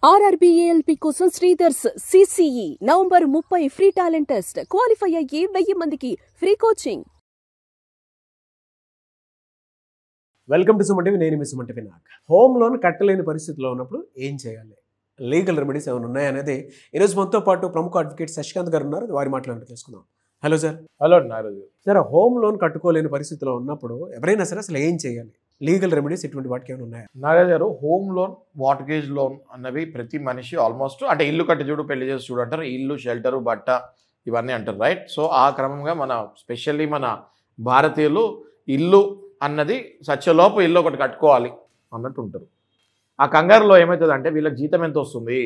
ఆర్ఆర్బీఏఎల్పీ కోసం Sridhar's CCE November 30 free talent test. Qualify అయ్యి 1000 మందికి free coaching. Welcome to Suman TV. నేను మీ సుమన్ టీవీ. హోమ్ లోన్ కట్టలేని పరిస్థితిలో ఉన్నప్పుడు ఏం చేయాలి, లీగల్ రెమెడీస్ ఏమైనా ఉన్నాయనేది ఈరోజు మనతో పాటు ప్రముఖ అడ్వకేట్ శశికాంత్ గారు ఉన్నారు. వారి మాట్లాడి తెలుసుకుందాం. Hello sir. Hello Naraju sir, home loan కట్టుకోలేని పరిస్థితిలో ఉన్నప్పుడు ఎవరైనా సరే అసలు ఏం చేయాలి, లీగల్ రెమెడీస్ ఇటువంటి వాటికి ఏమైనా ఉన్నాయా? నారాజు గారు, హోమ్ లోన్, మార్ట్గేజ్ లోన్ అన్నవి ప్రతి మనిషి ఆల్మోస్ట్ అంటే ఇల్లు కట్టి చూడు, పెళ్లి చేసి చూడు అంటారు. ఇల్లు, షెల్టరు, బట్ట ఇవన్నీ అంటారు, రైట్? సో ఆ క్రమంగా మన స్పెషల్లీ మన భారతీయులు ఇల్లు అన్నది సత్యలోపు ఇల్లు ఒకటి కట్టుకోవాలి అన్నట్టు ఉంటారు. ఆ కంగారులో ఏమవుతుందంటే వీళ్ళకి జీతం ఎంత వస్తుంది,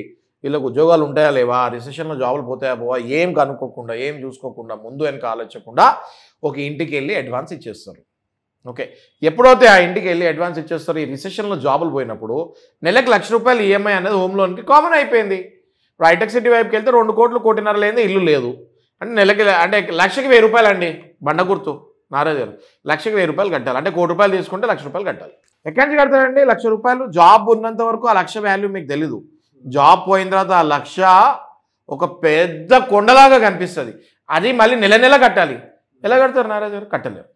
వీళ్ళకి ఉద్యోగాలు ఉంటాయా లేవా, రిసెషన్లో జాబులు పోతాయా పోవా, ఏం కనుక్కోకుండా, ఏం చూసుకోకుండా, ముందు వెనక ఆలోచించకుండా ఒక ఇంటికి వెళ్ళి అడ్వాన్స్ ఇచ్చేస్తారు. ఓకే, ఎప్పుడైతే ఆ ఇంటికి వెళ్ళి అడ్వాన్స్ ఇచ్చేస్తారు, ఈ రిసెషన్లో జాబులు పోయినప్పుడు నెలకు ₹1,00,000 ఈఎంఐ అనేది హోమ్ లోన్కి కామన్ అయిపోయింది. ఇప్పుడు హైటెక్ సిటీ వైపుకి వెళ్తే 2 కోట్లు, 1.5 లేని ఇల్లు లేదు అంటే నెలకి అంటే ₹1,00,000కి ₹1,000 అండి. బండ గుర్తు నారాజు గారు, ₹1,00,000కి ₹1,000 కట్టాలి అంటే ₹1,00,000 తీసుకుంటే ₹1,00,000 కట్టాలి. ఎక్కడి నుంచి కడతారండి ₹1,00,000? జాబ్ ఉన్నంత వరకు ఆ ₹1,00,000 వాల్యూ మీకు తెలీదు. జాబ్ పోయిన తర్వాత ఆ ₹1,00,000 ఒక పెద్ద కొండలాగా కనిపిస్తుంది. అది మళ్ళీ నెల నెల కట్టాలి. ఎలా కడతారు నారాజు గారు? కట్టలేరు.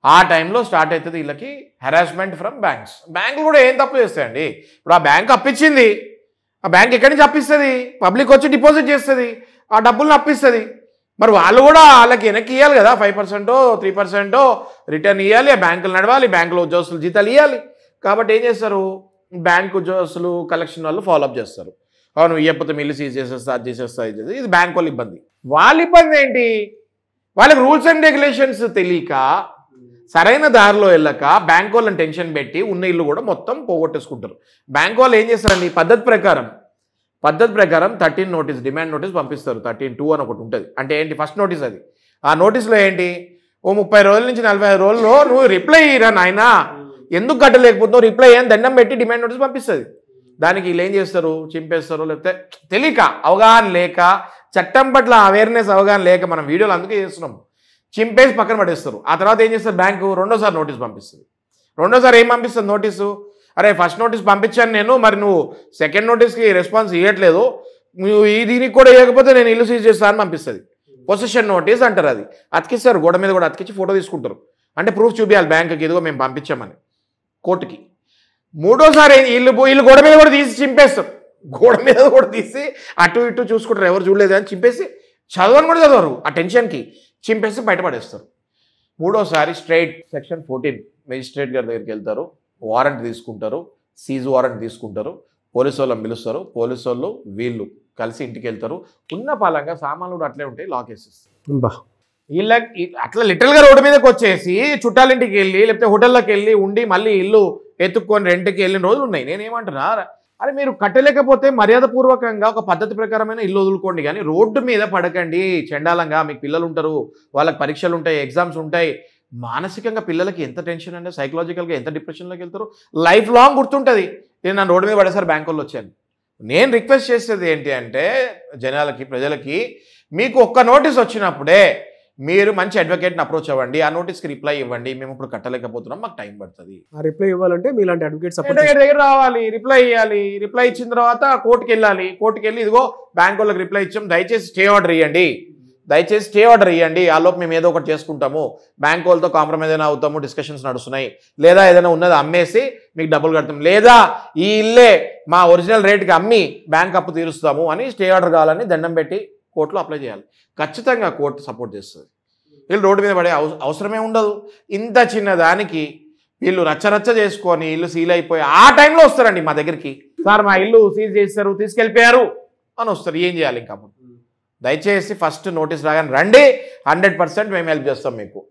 ఆ టైంలో స్టార్ట్ అవుతుంది వీళ్ళకి హెరాస్మెంట్ ఫ్రమ్ బ్యాంక్స్. బ్యాంకులు కూడా ఏం తప్పు చేస్తాయండి? ఇప్పుడు ఆ బ్యాంక్ అప్పించింది, ఆ బ్యాంక్ ఎక్కడి నుంచి అప్పిస్తుంది? పబ్లిక్ వచ్చి డిపాజిట్ చేస్తుంది, ఆ డబ్బులను అప్పిస్తుంది. మరి వాళ్ళు కూడా వాళ్ళకి వెనక్కి ఇవ్వాలి కదా, 5%, 3% రిటర్న్ ఇవ్వాలి. ఆ బ్యాంకులు నడవాలి, బ్యాంకులో ఉద్యోగస్తులు జీతాలు ఇవ్వాలి. కాబట్టి ఏం చేస్తారు, బ్యాంక్ ఉద్యోగస్తులు, కలెక్షన్ వాళ్ళు ఫాలోఅప్ చేస్తారు. అవును, ఇవ్వకపోతే మిల్లు సీజ్ చేసేస్తా, అది చేసేస్తా, ఇది బ్యాంక్ వాళ్ళ ఇబ్బంది. వాళ్ళ ఇబ్బంది ఏంటి? వాళ్ళకి రూల్స్ అండ్ రెగ్యులేషన్స్ తెలియక, సరైన దారిలో వెళ్ళక బ్యాంక్ వాళ్ళని టెన్షన్ పెట్టి ఉన్న ఇల్లు కూడా మొత్తం పోగొట్టేసుకుంటారు. బ్యాంక్ వాళ్ళు ఏం చేస్తారండి, పద్ధతి ప్రకారం 13 నోటీస్, డిమాండ్ నోటీస్ పంపిస్తారు. 13(2) అని ఒకటి ఉంటుంది. అంటే ఏంటి, ఫస్ట్ నోటీస్ అది. ఆ నోటీస్లో ఏంటి, ఓ 30 రోజుల నుంచి 45 రోజుల్లో నువ్వు రిప్లై ఇరా నాయనా, ఎందుకు కట్టలేకపోతున్నావు, రిప్లై అని దండం పెట్టి డిమాండ్ నోటీస్ పంపిస్తుంది. దానికి వీళ్ళు ఏం చేస్తారు, చింపేస్తారు. లేకపోతే తెలియక, అవగాహన లేక, చట్టం పట్ల అవేర్నెస్ అవగాహన లేక మనం వీడియోలు అందుకే చేస్తున్నాం, చింపేసి పక్కన పడేస్తారు. ఆ తర్వాత ఏం చేస్తారు, బ్యాంకు రెండోసారి నోటీస్ పంపిస్తుంది. రెండోసారి ఏం పంపిస్తుంది నోటీసు, అరే ఫస్ట్ నోటీస్ పంపించాను నేను, మరి నువ్వు సెకండ్ నోటీస్కి రెస్పాన్స్ ఇవ్వట్లేదు, నువ్వు దీనికి కూడా ఇవ్వకపోతే నేను ఇల్లు సీజ్ చేస్తాను అని పంపిస్తుంది. పొసెషన్ నోటీస్ అంటారు. అది అతికిస్తారు, గోడ మీద కూడా అతికించి ఫోటో తీసుకుంటారు. అంటే ప్రూఫ్ చూపించాలి బ్యాంకుకి, ఇదిగో మేము పంపించామని, కోర్టుకి. మూడోసారి వీళ్ళు గోడ మీద కూడా తీసి చింపేస్తారు. గోడ మీద కూడా తీసి అటు ఇటు చూసుకుంటారు, ఎవరు చూడలేదు అని చింపేసి, చదవని కూడా చదవరు ఆ టెన్షన్కి, చింపేసి బయటపడేస్తారు. మూడోసారి స్ట్రైట్ సెక్షన్ 14 మెజిస్ట్రేట్ గారి దగ్గరికి వెళ్తారు, వారెంట్ తీసుకుంటారు, సీజ్ వారెంట్ తీసుకుంటారు, పోలీసు వాళ్ళని పిలుస్తారు. పోలీసు వాళ్ళు వీళ్ళు కలిసి ఇంటికి వెళ్తారు. ఉన్న పాలంగా సామాన్లు కూడా అట్లే ఉంటాయి, లాక్ వేసేస్తారు. వీళ్ళకి అట్లా లిటరల్గా రోడ్డు మీదకి వచ్చేసి చుట్టాలింటికి వెళ్ళి లేకపోతే హోటల్లోకి వెళ్ళి ఉండి మళ్ళీ ఇల్లు ఎత్తుక్కొని రెంట్కి వెళ్ళిన రోజులు ఉన్నాయి. నేనేమంటున్నా, అరే మీరు కట్టలేకపోతే మర్యాదపూర్వకంగా ఒక పద్ధతి ప్రకారమైన ఇల్లు వదులుకోండి, కానీ రోడ్డు మీద పడకండి చండాలంగా. మీకు పిల్లలు ఉంటారు, వాళ్ళకి పరీక్షలు ఉంటాయి, ఎగ్జామ్స్ ఉంటాయి. మానసికంగా పిల్లలకి ఎంత టెన్షన్ అంటే, సైకలాజికల్గా ఎంత డిప్రెషన్లోకి వెళ్తారు, లైఫ్ లాంగ్ గుర్తుంటుంది. నేను నన్ను రోడ్డు మీద పడేసారి బ్యాంక్ వాళ్ళు వచ్చాను. నేను రిక్వెస్ట్ చేసేది ఏంటి అంటే జనాలకి, ప్రజలకి, మీకు ఒక్క నోటీస్ వచ్చినప్పుడే మీరు మంచి అడ్వకేట్ని అప్రోచ్ అవ్వండి, ఆ నోటీస్కి రిప్లై ఇవ్వండి. మేము ఇప్పుడు కట్టలేకపోతున్నాం, మాకు టైం పడుతుంది. ఆ రిప్లై ఇవ్వాలంటే మీలాంటి అడ్వకేట్స్ దగ్గర రావాలి, రిప్లై ఇవ్వాలి. రిప్లై ఇచ్చిన తర్వాత కోర్టుకి వెళ్ళాలి. కోర్టుకి వెళ్ళి ఇదిగో బ్యాంక్ వాళ్ళకి రిప్లై ఇచ్చాం, దయచేసి స్టే ఆర్డర్ ఇవ్వండి, దయచేసి స్టే ఆర్డర్ ఇవ్వండి, ఆ లోపు మేము ఏదో ఒకటి చేసుకుంటాము, బ్యాంక్ వాళ్ళతో కాంప్రమైజ్ అయినా అవుతాము, డిస్కషన్స్ నడుస్తున్నాయి, లేదా ఏదైనా ఉన్నది అమ్మేసి మీకు డబ్బులు కడతాం, లేదా ఈ ఇల్లే మా ఒరిజినల్ రేట్కి అమ్మి బ్యాంక్ అప్పు తీరుస్తాము అని స్టే ఆర్డర్ కావాలని దండం పెట్టి కోర్టులో అప్లై చేయాలి. ఖచ్చితంగా కోర్టు సపోర్ట్ చేస్తుంది. వీళ్ళు రోడ్డు మీద పడే అవసరమే ఉండదు. ఇంత చిన్న దానికి వీళ్ళు రచ్చరచ్చ చేసుకొని ఇల్లు సీల్ అయిపోయి ఆ టైంలో వస్తారండి మా దగ్గరికి, సార్ మా ఇల్లు సీల్ చేస్తారు, తీసుకెళ్ళిపోయారు అని వస్తారు. ఏం చేయాలి ఇంకా? దయచేసి ఫస్ట్ నోటీస్ రాగానే రండి, 100% మేము హెల్ప్ చేస్తాం మీకు.